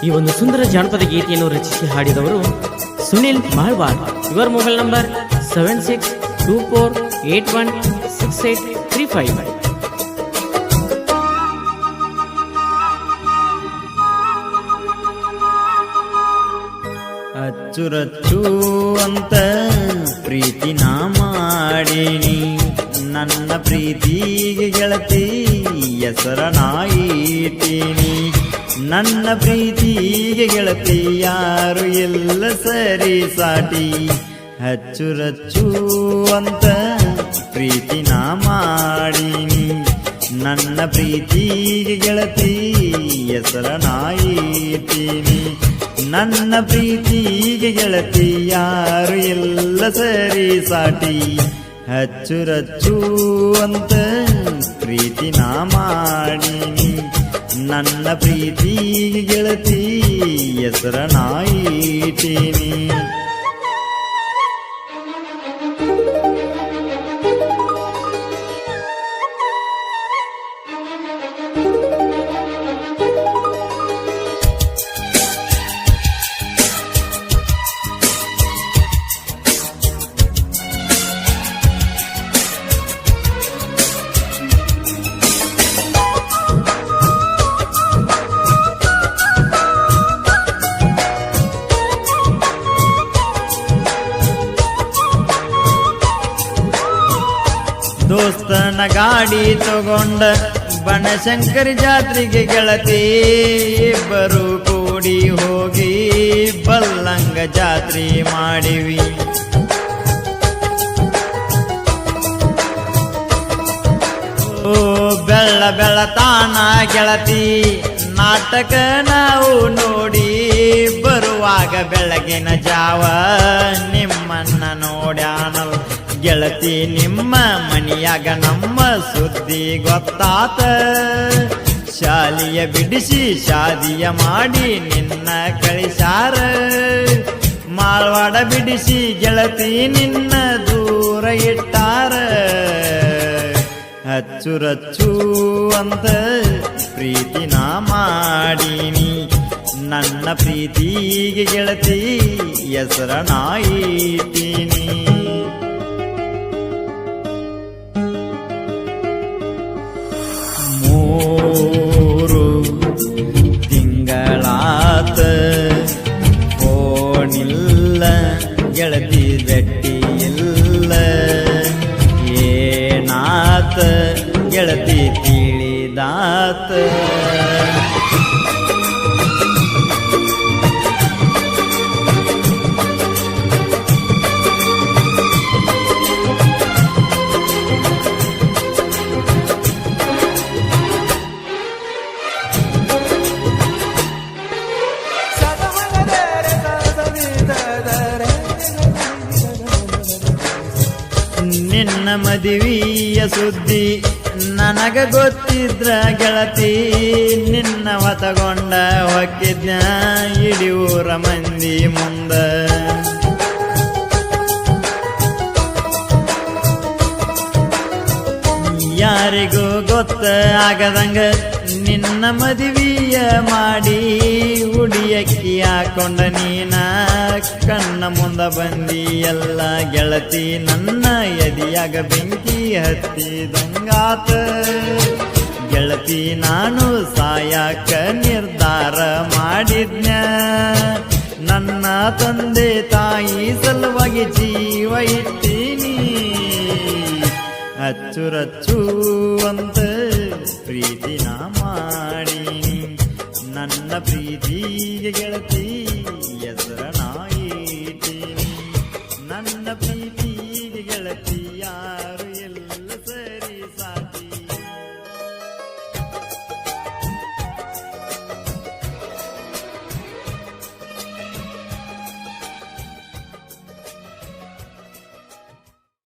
ಈ ಒಂದು ಸುಂದರ ಜಾನಪದ ಗೀತೆಯನ್ನು ರಚಿಸಿ ಹಾಡಿದವರು ಸುನಿಲ್ ಮಾಳ್ವಾಡ್. ಇವರ ಮೊಬೈಲ್ ನಂಬರ್ 7624816835. ಅಚ್ಚುರಚ್ಚು ಅಂತ ಪ್ರೀತಿ ನಾ ಮಾಡೀನಿ, ನನ್ನ ಪ್ರೀತಿಗೆ ಗೆಳತಿ ಹೆಸರ ನಾಯಿತೀನಿ. ನನ್ನ ಪ್ರೀತಿಗೆ ಗೆಳತಿ ಯಾರು ಎಲ್ಲ ಸರಿ ಸಾಟಿ. ಅಚ್ಚುರಚ್ಚು ಅಂತ ಪ್ರೀತಿ ನಾ ಮಾಡೀನಿ, ನನ್ನ ಪ್ರೀತಿಗೆ ಗೆಳತಿ ಹೆಸರ ನಾಯಿತೀನಿ. ನನ್ನ ಪ್ರೀತಿಗೆ ಗೆಳತಿ ಯಾರು ಎಲ್ಲ ಸರಿ ಸಾಟಿ. ಅಚ್ಚುರಚ್ಚು ಅಂತ ಪ್ರೀತಿ ನಾ ಮಾಡೀನಿ, ನನ್ನ ಪ್ರೀತಿಗೆ ಗೆಳತಿ ಹೆಸರ ನಾಯಿತೀನಿ. ದೋಸ್ತನ ಗಾಡಿ ತಗೊಂಡ ಬನಶಂಕರಿ ಜಾತ್ರೆಗೆ ಗೆಳತಿ ಇಬ್ಬರು ಕೂಡಿ ಹೋಗಿ ಬಲ್ಲಂಗ ಜಾತ್ರೆ ಮಾಡಿವಿ. ಓ ಬೆಳ್ಳ ಬೆಳತಾನ ಗೆಳತಿ ನಾಟಕ ನಾವು ನೋಡಿ, ಬರುವಾಗ ಬೆಳಗಿನ ಜಾವ ನಿಮ್ಮನ್ನ ನೋಡ್ಯಾನಲ್ ಗೆಳತಿ. ನಿಮ್ಮ ಮನಿಯಾಗ ನಮ್ಮ ಸುದ್ದಿ ಗೊತ್ತಾತ, ಶಾಲೆಯ ಬಿಡಿಸಿ ಶಾದಿಯ ಮಾಡಿ ನಿನ್ನ ಕಳಿಸಾರ. ಮಾಳ್ವಾಡ ಬಿಡಿಸಿ ಗೆಳತಿ ನಿನ್ನ ದೂರ ಇಟ್ಟಾರ. ಅಚ್ಚುರಚ್ಚು ಅಂತ ಪ್ರೀತಿ ನಾ ಮಾಡೀನಿ, ನನ್ನ ಪ್ರೀತಿಗೆ ಗೆಳತಿ ಹೆಸರ ನಾಯಿತೀನಿ. ಮೂರು ತಿಂಗಳಾತ ಫೋನಿಲ್ಲ ಗೆಳತಿ ಭೆಟ್ಟಿ ಇಲ್ಲ, ಏನಾತ ಗೆಳತಿ ತಿಳಿದಾತ. ನಿನ್ನ ಮದುವೆಯ ಸುದ್ದಿ ನನಗ ಗೊತ್ತಿದ್ರ ಗೆಳತಿ, ನಿನ್ನವ ತಗೊಂಡ ಹೊಕ್ಕಿದ್ನ ಇಡೀ ಊರ ಮಂದಿ ಮುಂದ. ಯಾರಿಗೂ ಗೊತ್ತ ಆಗದಂಗ ನಿನ್ನ ಮದುವೆಯ ಮಾಡಿ, ಉಡಿಯಕ್ಕಿ ಹಾಕೊಂಡ ನೀನ ಕಣ್ಣ ಮುಂದ ಬಂದಿ ಎಲ್ಲ ಗೆಳತಿ. ನನ್ನ ಎದಿಯಾಗ ಬೆಂಕಿ ಹತ್ತಿದಂಗಾತ ಗೆಳತಿ, ನಾನು ಸಾಯಕ ನಿರ್ಧಾರ ಮಾಡಿದ್ನ. ನನ್ನ ತಂದೆ ತಾಯಿ ಸಲುವಾಗಿ ಜೀವ ಇಟ್ಟೀನಿ. ಅಚ್ಚುರಚ್ಚು ಅಂತ ಪ್ರೀತಿ ನಾ ಮಾಡೀನಿ, ನನ್ನ ಪ್ರೀತಿಗೆ ಗೆಳತಿ